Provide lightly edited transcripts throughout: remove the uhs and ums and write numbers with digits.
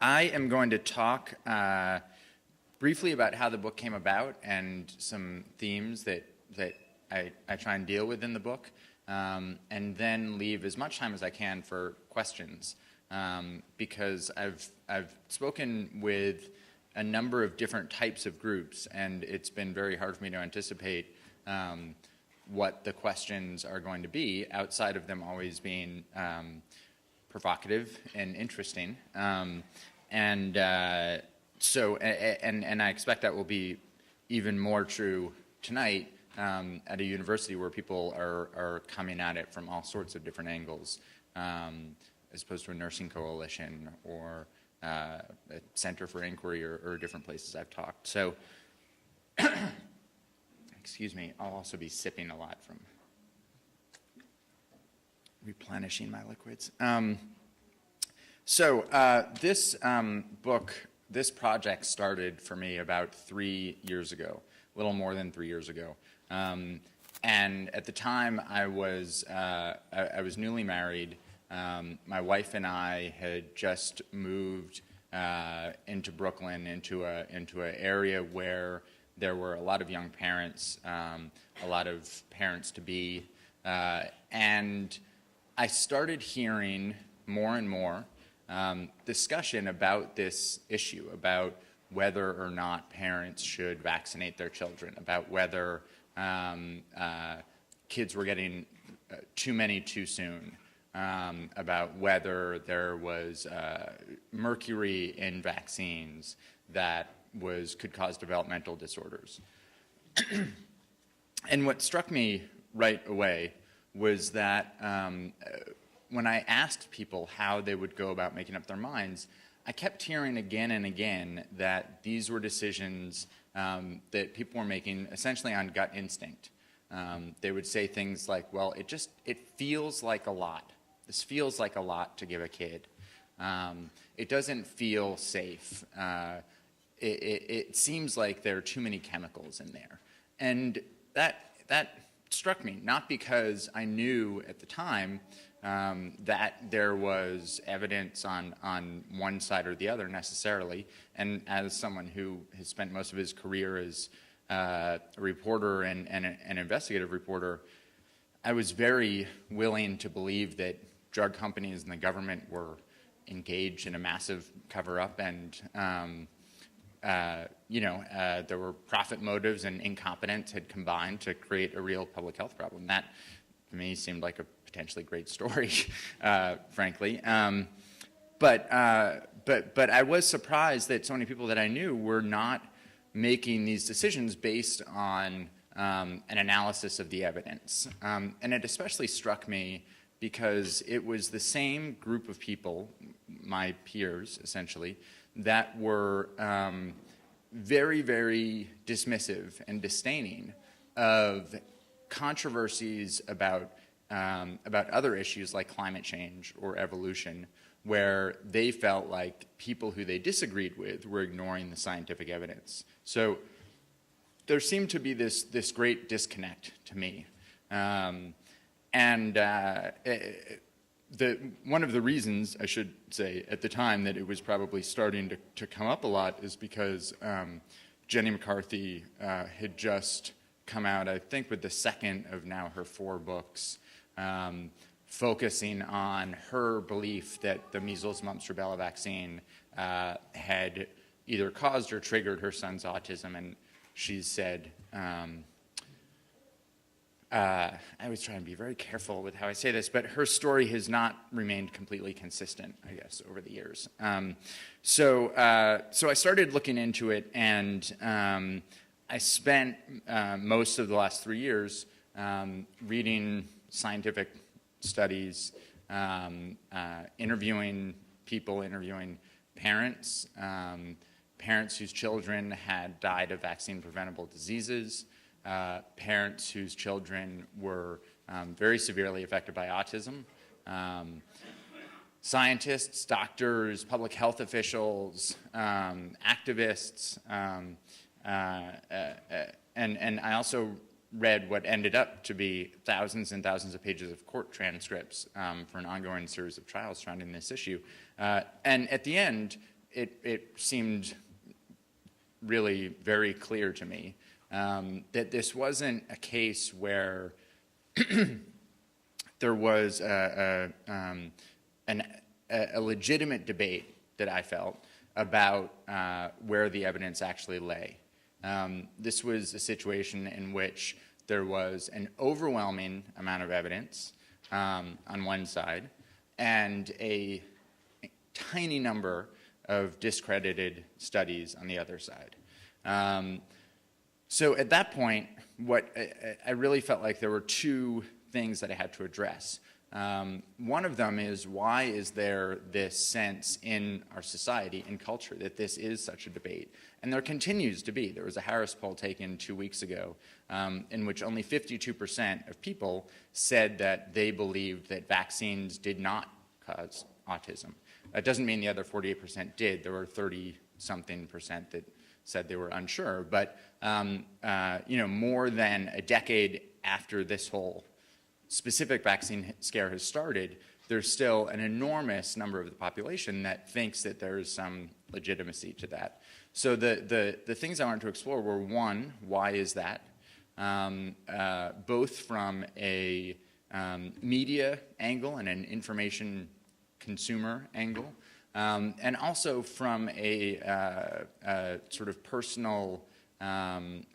I am going to talk briefly about how the book came about and some themes that I try and deal with in the book, and then leave as much time as I can for questions, because I've spoken with a number of different types of groups, and it's been very hard for me to anticipate what the questions are going to be outside of them always being provocative and interesting. And I expect that will be even more true tonight at a university where people are coming at it from all sorts of different angles, as opposed to a nursing coalition or a center for inquiry or different places I've talked. So, excuse me, I'll also be sipping a lot from replenishing my liquids. This book, this project started for me about 3 years ago, a little more than 3 years ago. And at the time, I was newly married. My wife and I had just moved into Brooklyn, into an area where there were a lot of young parents, a lot of parents-to-be, and I started hearing more and more discussion about this issue, about whether or not parents should vaccinate their children, about whether kids were getting too many too soon, about whether there was mercury in vaccines that could cause developmental disorders. And what struck me right away was that when I asked people how they would go about making up their minds, I kept hearing again and again that these were decisions that people were making essentially on gut instinct. They would say things like, well, it feels like a lot. This feels like a lot to give a kid. It doesn't feel safe. It seems like there are too many chemicals in there. And that struck me, not because I knew at the time that there was evidence on one side or the other necessarily, and as someone who has spent most of his career as a reporter and an investigative reporter, I was very willing to believe that drug companies and the government were engaged in a massive cover-up, and there were profit motives and incompetence had combined to create a real public health problem. That, to me, seemed like a potentially great story, frankly. But I was surprised that so many people that I knew were not making these decisions based on an analysis of the evidence. And it especially struck me because it was the same group of people, my peers essentially, that were very, very dismissive and disdaining of controversies about other issues like climate change or evolution, where they felt like people who they disagreed with were ignoring the scientific evidence. So there seemed to be this great disconnect to me. One of the reasons, I should say, at the time that it was probably starting to come up a lot is because Jenny McCarthy had just come out, I think, with the second of now her 4 books, focusing on her belief that the measles, mumps, rubella vaccine had either caused or triggered her son's autism. And she said, I always try and be very careful with how I say this, but her story has not remained completely consistent, I guess, over the years. So I started looking into it, and I spent most of the last 3 years reading scientific studies, interviewing people, interviewing parents, parents whose children had died of vaccine-preventable diseases, parents whose children were very severely affected by autism, scientists, doctors, public health officials, activists, and I also read what ended up to be thousands and thousands of pages of court transcripts for an ongoing series of trials surrounding this issue. And at the end, it seemed really very clear to me that this wasn't a case where there was a legitimate debate that I felt about where the evidence actually lay. This was a situation in which there was an overwhelming amount of evidence on one side and a tiny number of discredited studies on the other side. So at that point, I really felt like there were two things that I had to address. One of them is, why is there this sense in our society and culture that this is such a debate? And there continues to be. There was a Harris poll taken 2 weeks ago in which only 52% of people said that they believed that vaccines did not cause autism. That doesn't mean the other 48% did. There were 30-something% that said they were unsure. But more than a decade after this whole specific vaccine scare has started, there's still an enormous number of the population that thinks that there's some legitimacy to that. So the things I wanted to explore were, one, why is that? Both from a media angle and an information consumer angle, and also from a sort of personal, from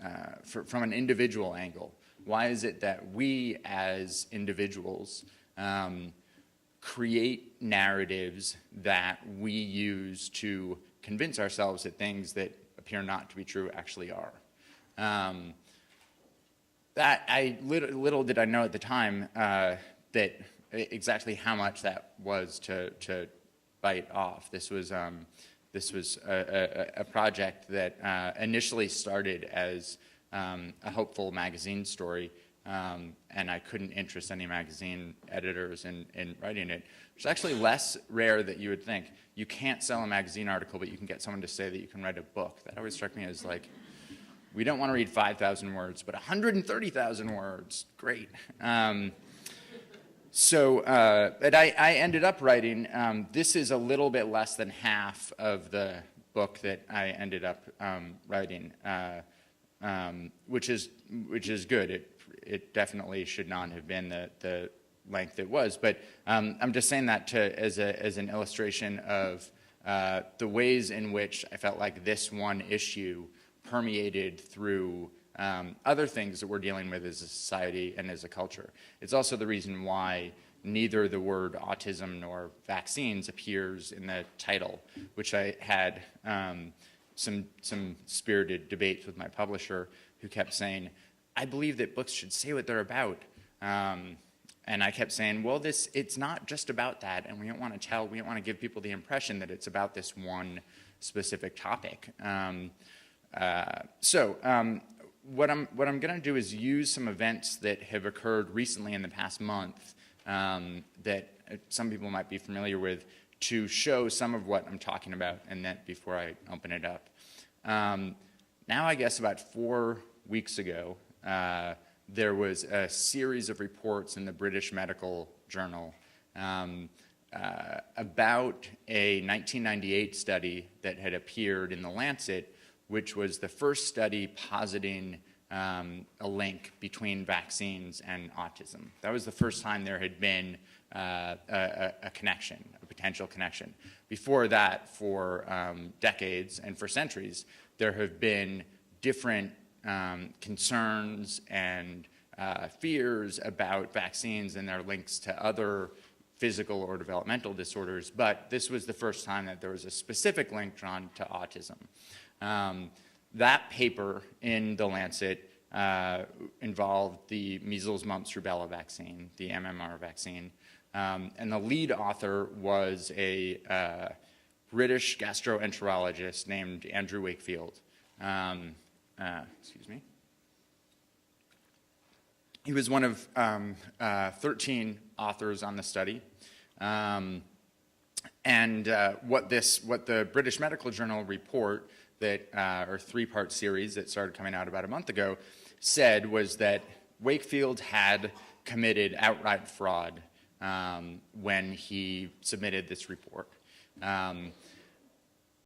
an individual angle. Why is it that we as individuals create narratives that we use to convince ourselves that things that appear not to be true actually are? Little did I know at the time that exactly how much that was to bite off. This was a project that initially started as a hopeful magazine story, and I couldn't interest any magazine editors in writing it. It's actually less rare that you would think. You can't sell a magazine article, but you can get someone to say that you can write a book. That always struck me as like, we don't want to read 5,000 words, but 130,000 words, great. But I ended up writing, this is a little bit less than half of the book that I ended up writing, which is good. It definitely should not have been the length it was, but I'm just saying that as an illustration of the ways in which I felt like this one issue permeated through other things that we're dealing with as a society and as a culture. It's also the reason why neither the word autism nor vaccines appears in the title, which I had some spirited debates with my publisher, who kept saying, I believe that books should say what they're about. And I kept saying, well, it's not just about that, and we don't want to give people the impression that it's about this one specific topic. What I'm going to do is use some events that have occurred recently in the past month that some people might be familiar with to show some of what I'm talking about, and then before I open it up. Now, I guess about 4 weeks ago, there was a series of reports in the British Medical Journal about a 1998 study that had appeared in The Lancet, which was the first study positing a link between vaccines and autism. That was the first time there had been a connection, a potential connection. Before that, for decades and for centuries, there have been different concerns and fears about vaccines and their links to other physical or developmental disorders, but this was the first time that there was a specific link drawn to autism. That paper in The Lancet involved the measles, mumps, rubella vaccine, the MMR vaccine, and the lead author was a British gastroenterologist named Andrew Wakefield. Excuse me. He was one of 13 authors on the study. What the British Medical Journal report that, or 3-part series that started coming out about a month ago, said was that Wakefield had committed outright fraud when he submitted this report.